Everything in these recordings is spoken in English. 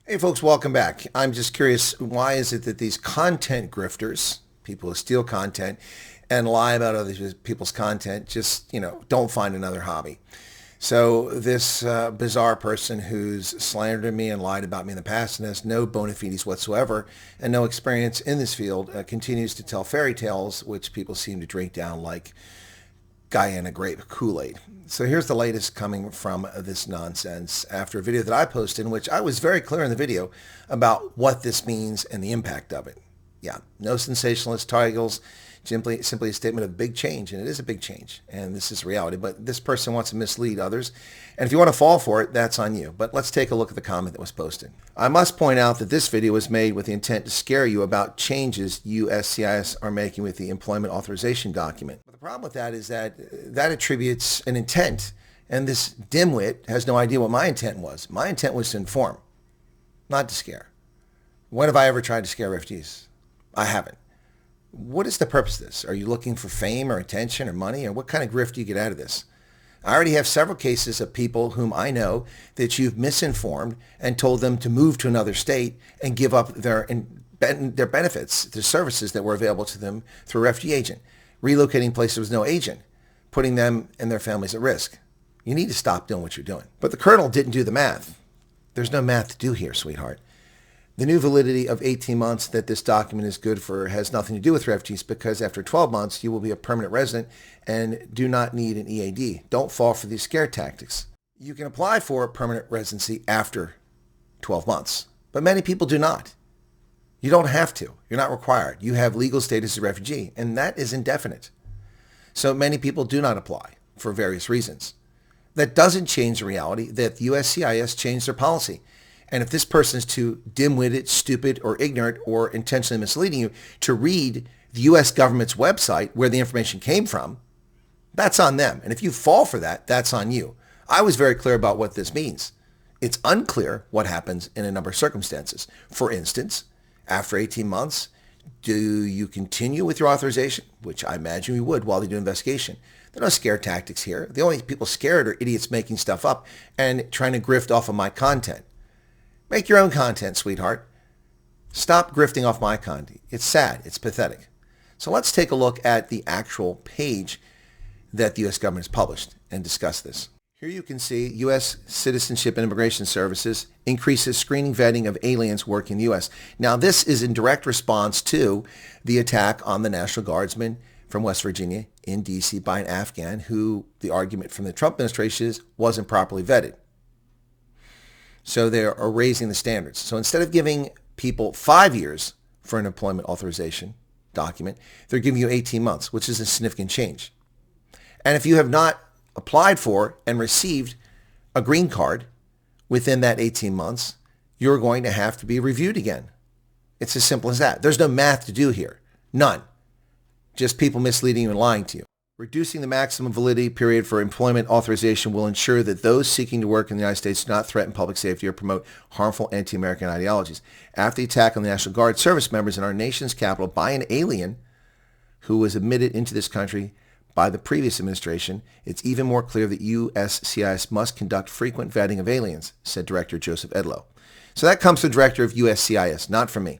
Hey folks, welcome back. I'm just curious, why is it that these content grifters, people who steal content and lie about other people's content, just, don't find another hobby? So this bizarre person who's slandered me and lied about me in the past and has no bona fides whatsoever and no experience in this field continues to tell fairy tales, which people seem to drink down like Guyana grape Kool-Aid. So here's the latest coming from this nonsense after a video that I posted in which I was very clear in the video about what this means and the impact of it. Yeah, no sensationalist titles, simply a statement of big change, and it is a big change, and this is reality, but this person wants to mislead others, and if you want to fall for it, that's on you. But let's take a look at the comment that was posted. I must point out that this video was made with the intent to scare you about changes USCIS are making with the employment authorization document. But the problem with that is that attributes an intent, and this dimwit has no idea what my intent was. My intent was to inform, not to scare. When have I ever tried to scare refugees? I haven't. What is the purpose of this? Are you looking for fame or attention or money, or what kind of grift do you get out of this? I already have several cases of people whom I know that you've misinformed and told them to move to another state and give up their benefits, their services that were available to them through a refugee agent, relocating places with no agent, putting them and their families at risk. You need to stop doing what you're doing. But the colonel didn't do the math. There's no math to do here, sweetheart. The new validity of 18 months that this document is good for has nothing to do with refugees because after 12 months, you will be a permanent resident and do not need an EAD. Don't fall for these scare tactics. You can apply for permanent residency after 12 months, but many people do not. You don't have to. You're not required. You have legal status as a refugee, and that is indefinite. So many people do not apply for various reasons. That doesn't change the reality that the USCIS changed their policy. And if this person is too dim-witted, stupid, or ignorant, or intentionally misleading you to read the U.S. government's website where the information came from, that's on them. And if you fall for that, that's on you. I was very clear about what this means. It's unclear what happens in a number of circumstances. For instance, after 18 months, do you continue with your authorization? Which I imagine you would while they do investigation. There are no scare tactics here. The only people scared are idiots making stuff up and trying to grift off of my content. Make your own content, sweetheart. Stop grifting off my content. It's sad. It's pathetic. So let's take a look at the actual page that the U.S. government has published and discuss this. Here you can see U.S. Citizenship and Immigration Services increases screening vetting of aliens working in the U.S. Now, this is in direct response to the attack on the National Guardsman from West Virginia in D.C. by an Afghan who the argument from the Trump administration is wasn't properly vetted. So they are raising the standards. So instead of giving people 5 years for an employment authorization document, they're giving you 18 months, which is a significant change. And if you have not applied for and received a green card within that 18 months, you're going to have to be reviewed again. It's as simple as that. There's no math to do here. None. Just people misleading you and lying to you. Reducing the maximum validity period for employment authorization will ensure that those seeking to work in the United States do not threaten public safety or promote harmful anti-American ideologies. After the attack on the National Guard service members in our nation's capital by an alien who was admitted into this country by the previous administration, it's even more clear that USCIS must conduct frequent vetting of aliens, said Director Joseph Edlow. So that comes from the Director of USCIS, not from me.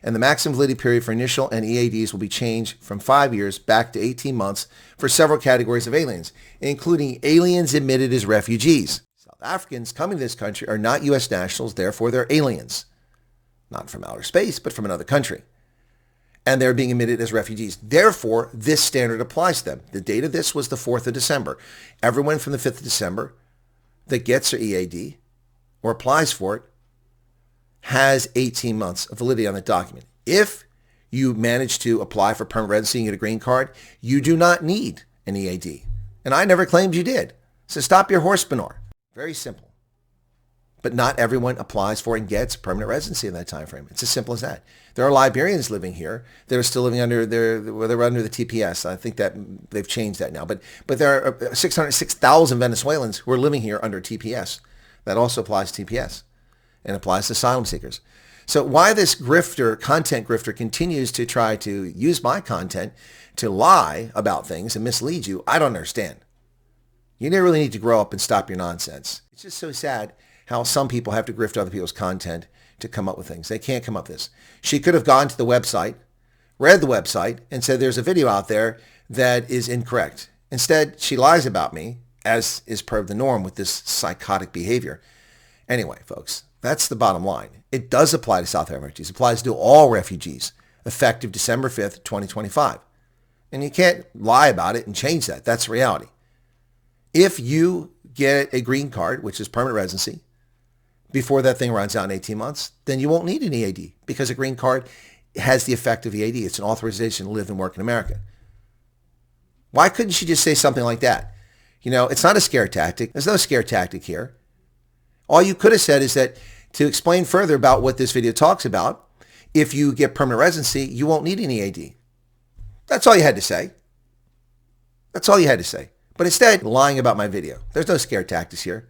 And the maximum validity period for initial and EADs will be changed from 5 years back to 18 months for several categories of aliens, including aliens admitted as refugees. South Africans coming to this country are not U.S. nationals, therefore they're aliens. Not from outer space, but from another country. And they're being admitted as refugees. Therefore, this standard applies to them. The date of this was the 4th of December. Everyone from the 5th of December that gets their EAD or applies for it has 18 months of validity on the document. If you manage to apply for permanent residency and get a green card, you do not need an EAD. And I never claimed you did. So stop your horse manure. Very simple. But not everyone applies for and gets permanent residency in that time frame. It's as simple as that. There are Liberians living here that are still living under they're under the TPS. I think that they've changed that now. But there are 606,000 Venezuelans who are living here under TPS. That also applies to TPS. And applies to asylum seekers. So why this content grifter continues to try to use my content to lie about things and mislead you, I don't understand. You really need to grow up and stop your nonsense. It's just so sad how some people have to grift other people's content to come up with things. They can't come up with this. She could have gone to the website, read the website, and said there's a video out there that is incorrect. Instead, she lies about me, as is per the norm with this psychotic behavior. Anyway, folks, that's the bottom line. It does apply to South African refugees. It applies to all refugees, effective December 5th, 2025. And you can't lie about it and change that. That's reality. If you get a green card, which is permanent residency, before that thing runs out in 18 months, then you won't need an EAD because a green card has the effect of EAD. It's an authorization to live and work in America. Why couldn't she just say something like that? You know, it's not a scare tactic. There's no scare tactic here. All you could have said is that to explain further about what this video talks about, if you get permanent residency, you won't need an EAD. That's all you had to say. That's all you had to say. But instead, lying about my video. There's no scare tactics here.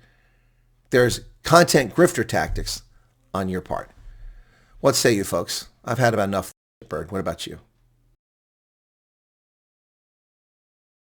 There's content grifter tactics on your part. What say you folks? I've had about enough, Bird. What about you?